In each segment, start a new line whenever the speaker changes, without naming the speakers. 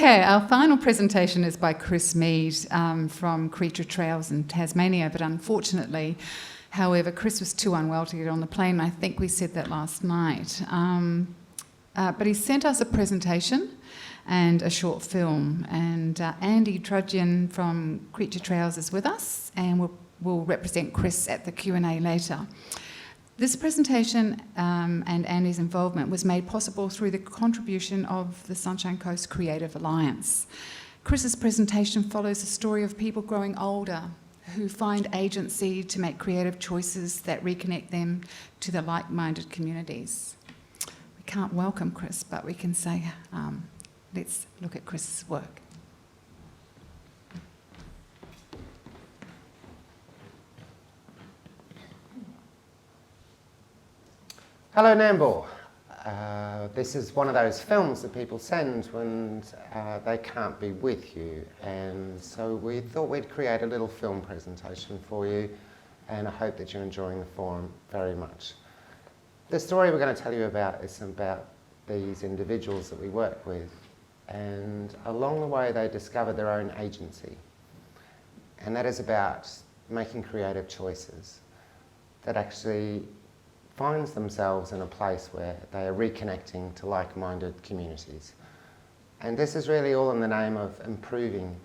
Okay, our final presentation is by Chris Mead from Creature Trails in Tasmania, but unfortunately, however, Chris was too unwell to get on the plane. I think we said that last night. But he sent us a presentation and a short film, and Andy Trudgeon from Creature Trails is with us and will represent Chris at the Q&A later. This presentation and Andy's involvement was made possible through the contribution of the Sunshine Coast Creative Alliance. Chris's presentation follows the story of people growing older who find agency to make creative choices that reconnect them to their like-minded communities. We can't welcome Chris, but we can say, let's look at Chris's work.
Hello Nambour. This is one of those films that people send when they can't be with you, and so we thought we'd create a little film presentation for you, and I hope that you're enjoying the forum very much. The story we're going to tell you about is about these individuals that we work with, and along the way they discover their own agency, and that is about making creative choices that actually finds themselves in a place where they are reconnecting to like-minded communities. And this is really all in the name of improving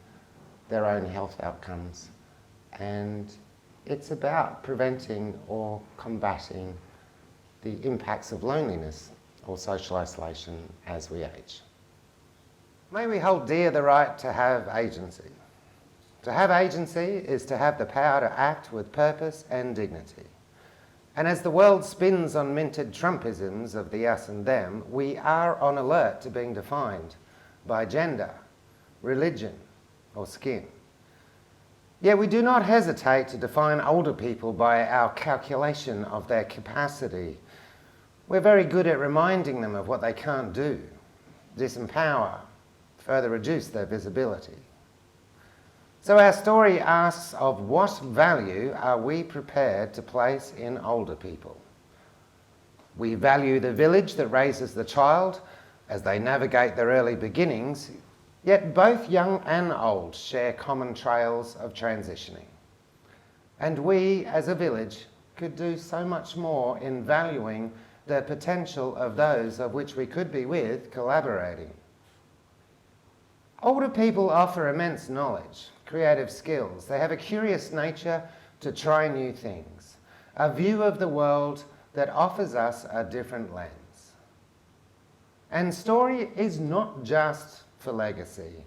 their own health outcomes. And it's about preventing or combating the impacts of loneliness or social isolation as we age. May we hold dear the right to have agency. To have agency is to have the power to act with purpose and dignity. And as the world spins on minted Trumpisms of the us and them, we are on alert to being defined by gender, religion, or skin. Yet we do not hesitate to define older people by our calculation of their capacity. We're very good at reminding them of what they can't do, disempower, further reduce their visibility. So our story asks, of what value are we prepared to place in older people? We value the village that raises the child as they navigate their early beginnings, yet both young and old share common trails of transitioning. And we, as a village, could do so much more in valuing the potential of those of which we could be with collaborating. Older people offer immense knowledge, creative skills. They have a curious nature to try new things, a view of the world that offers us a different lens. And story is not just for legacy.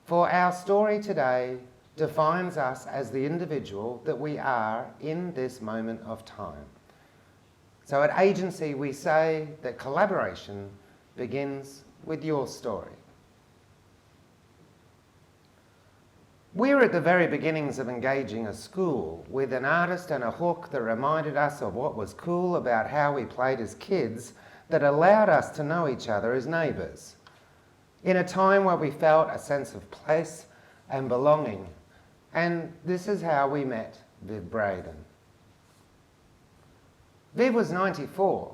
For our story today defines us as the individual that we are in this moment of time. So at Agency we say that collaboration begins with your story. We were at the very beginnings of engaging a school with an artist and a hook that reminded us of what was cool about how we played as kids, that allowed us to know each other as neighbours, in a time where we felt a sense of place and belonging. And this is how we met Viv Braden. Viv was 94,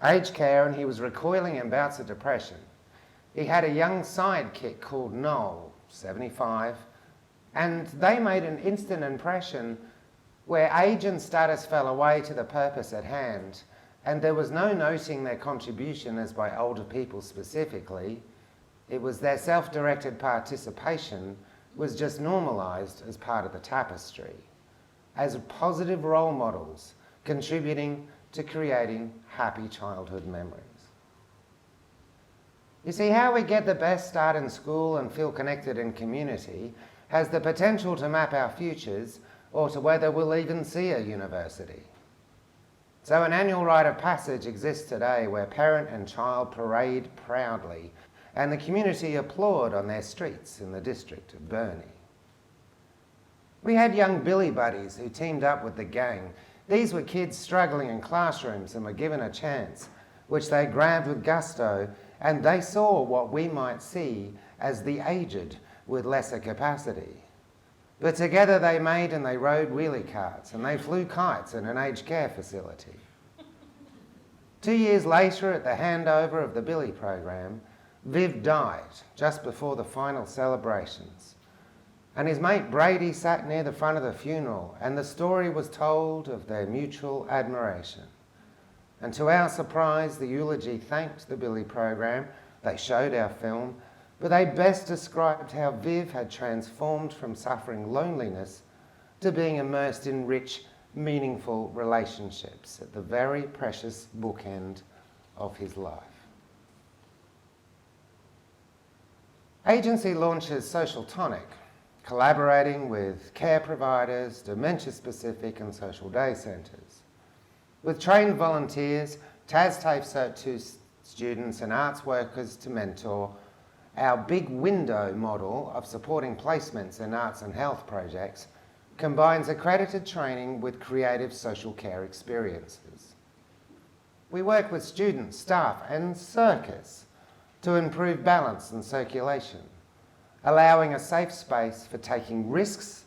aged care, and he was recoiling in bouts of depression. He had a young sidekick called Noel, 75, and they made an instant impression where age and status fell away to the purpose at hand, and there was no noting their contribution as by older people specifically. It was their self-directed participation was just normalised as part of the tapestry, as positive role models contributing to creating happy childhood memories. You see, how we get the best start in school and feel connected in community has the potential to map our futures, or to whether we'll even see a university. So an annual rite of passage exists today where parent and child parade proudly, and the community applaud on their streets in the district of Burnie. We had young Billy buddies who teamed up with the gang. These were kids struggling in classrooms and were given a chance, which they grabbed with gusto, and they saw what we might see as the aged with lesser capacity. But together they made and they rode wheelie carts and they flew kites in an aged care facility. 2 years later, at the handover of the Billy program, Viv died just before the final celebrations, and his mate Brady sat near the front of the funeral, and the story was told of their mutual admiration. And to our surprise, the eulogy thanked the Billy program. They showed our film, but they best described how Viv had transformed from suffering loneliness to being immersed in rich, meaningful relationships at the very precious bookend of his life. Agency launches Social Tonic, collaborating with care providers, dementia-specific and social day centres. With trained volunteers, TAFE Cert 2 students and arts workers to mentor, our big window model of supporting placements in arts and health projects combines accredited training with creative social care experiences. We work with students, staff and circus to improve balance and circulation, allowing a safe space for taking risks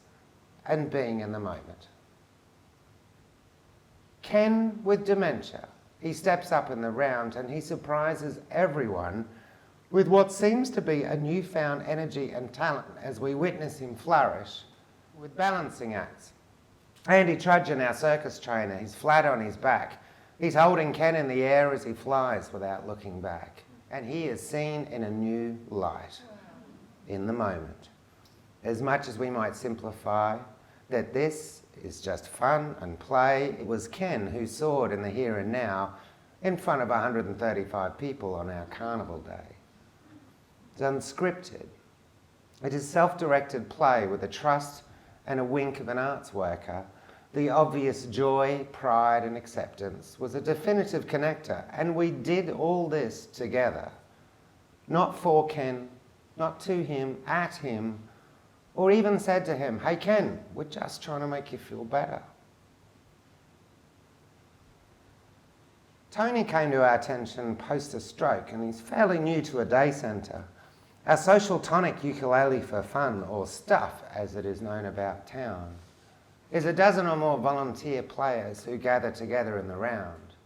and being in the moment. Ken with dementia, he steps up in the round and he surprises everyone with what seems to be a newfound energy and talent as we witness him flourish with balancing acts. Andy Trudgeon, our circus trainer, he's flat on his back. He's holding Ken in the air as he flies without looking back. And he is seen in a new light, in the moment. As much as we might simplify that this is just fun and play, it was Ken who soared in the here and now in front of 135 people on our carnival day. It's unscripted. It is self-directed play with a trust and a wink of an arts worker. The obvious joy, pride and acceptance was a definitive connector, and we did all this together. Not for Ken, not to him, at him, or even said to him, "Hey Ken, we're just trying to make you feel better." Tony came to our attention post a stroke, and he's fairly new to a day centre. Our Social Tonic Ukulele for Fun, or Stuff as it is known about town, is a dozen or more volunteer players who gather together in the round.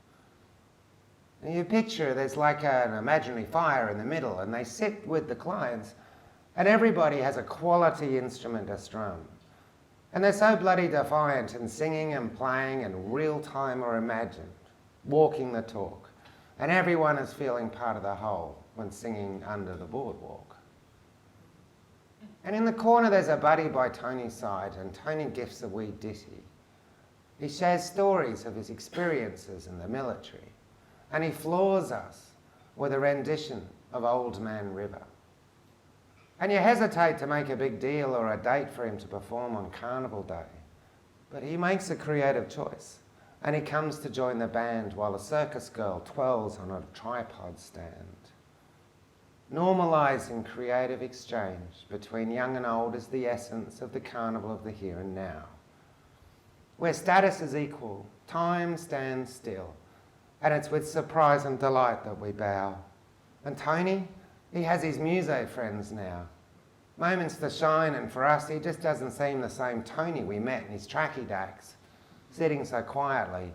And you picture there's like an imaginary fire in the middle, and they sit with the clients, and everybody has a quality instrument to strum. And they're so bloody defiant in singing and playing in real time or imagined, walking the talk. And everyone is feeling part of the whole when singing Under the Boardwalk. And in the corner there's a buddy by Tony's side, and Tony gifts a wee ditty. He shares stories of his experiences in the military, and he floors us with a rendition of Old Man River. And you hesitate to make a big deal or a date for him to perform on Carnival Day, but he makes a creative choice, and he comes to join the band while a circus girl twirls on a tripod stand. Normalising creative exchange between young and old is the essence of the carnival of the here and now, where status is equal, time stands still, and it's with surprise and delight that we bow. And Tony, he has his muso friends now. Moments to shine, and for us, he just doesn't seem the same Tony we met in his tracky dacks, sitting so quietly,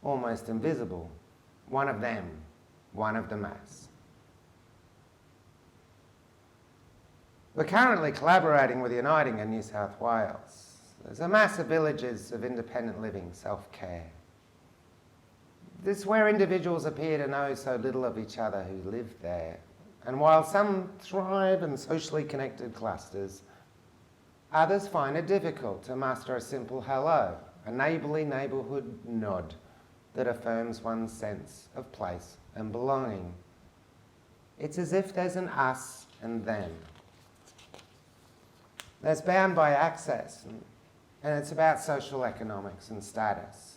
almost invisible. One of them, one of the mass. We're currently collaborating with Uniting in New South Wales. There's a mass of villages of independent living, self-care. This is where individuals appear to know so little of each other who live there. And while some thrive in socially connected clusters, others find it difficult to muster a simple hello, a neighbourly neighbourhood nod that affirms one's sense of place and belonging. It's as if there's an us and them. That's bound by access, and it's about social economics and status.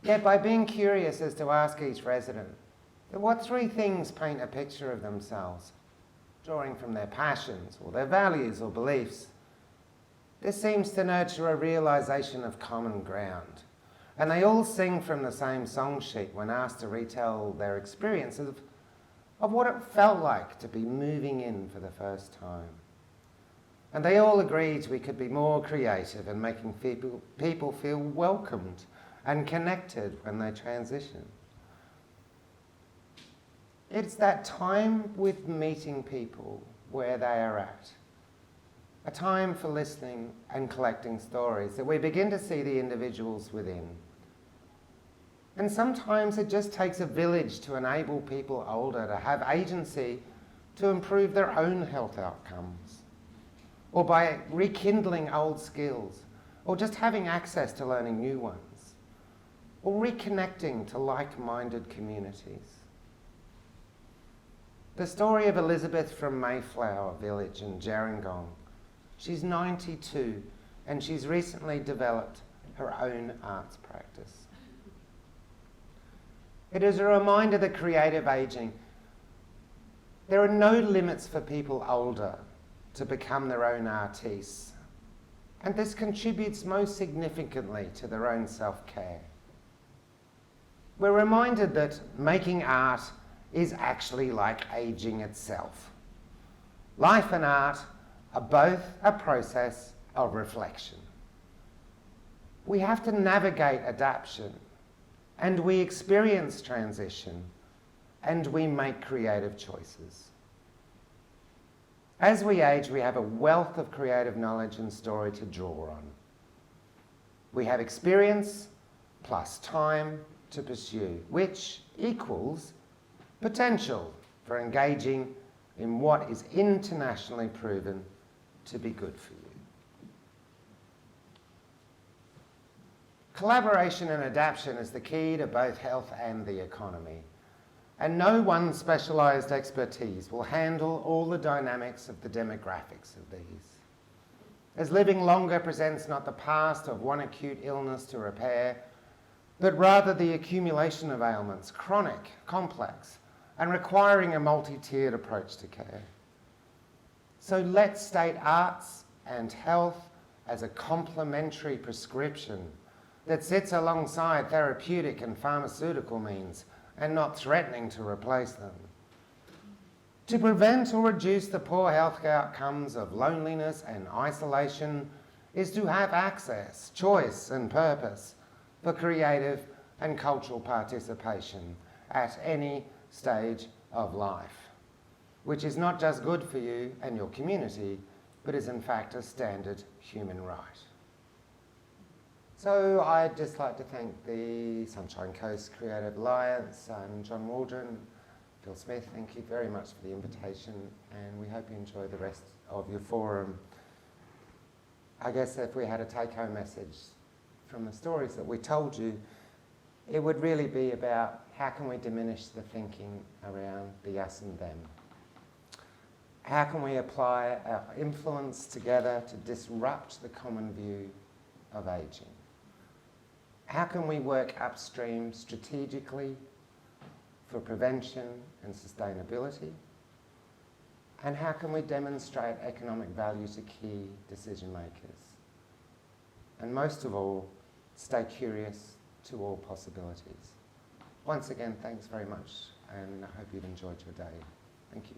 Yet by being curious as to ask each resident, what three things paint a picture of themselves, drawing from their passions or their values or beliefs, this seems to nurture a realisation of common ground. And they all sing from the same song sheet when asked to retell their experience of what it felt like to be moving in for the first time. And they all agreed we could be more creative in making people feel welcomed and connected when they transition. It's that time with meeting people where they are at. A time for listening and collecting stories, that we begin to see the individuals within. And sometimes it just takes a village to enable people older to have agency to improve their own health outcomes, or by rekindling old skills, or just having access to learning new ones, or reconnecting to like-minded communities. The story of Elizabeth from Mayflower Village in Gerringong. She's 92 and she's recently developed her own arts practice. It is a reminder that creative ageing, there are no limits for people older to become their own artistes, and this contributes most significantly to their own self-care. We're reminded that making art is actually like ageing itself. Life and art are both a process of reflection. We have to navigate adaptation, and we experience transition, and we make creative choices. As we age, we have a wealth of creative knowledge and story to draw on. We have experience plus time to pursue, which equals potential for engaging in what is internationally proven to be good for you. Collaboration and adaptation is the key to both health and the economy. And no one specialised expertise will handle all the dynamics of the demographics of these. As living longer presents not the past of one acute illness to repair, but rather the accumulation of ailments, chronic, complex, and requiring a multi-tiered approach to care. So let's state arts and health as a complementary prescription that sits alongside therapeutic and pharmaceutical means and not threatening to replace them. To prevent or reduce the poor health outcomes of loneliness and isolation is to have access, choice and purpose for creative and cultural participation at any stage of life, which is not just good for you and your community, but is in fact a standard human right. So I'd just like to thank the Sunshine Coast Creative Alliance and John Waldron, Phil Smith, thank you very much for the invitation, and we hope you enjoy the rest of your forum. I guess if we had a take-home message from the stories that we told you, it would really be about how can we diminish the thinking around the us and them? How can we apply our influence together to disrupt the common view of ageing? How can we work upstream strategically for prevention and sustainability? And how can we demonstrate economic value to key decision makers? And most of all, stay curious to all possibilities. Once again, thanks very much, and I hope you've enjoyed your day. Thank you.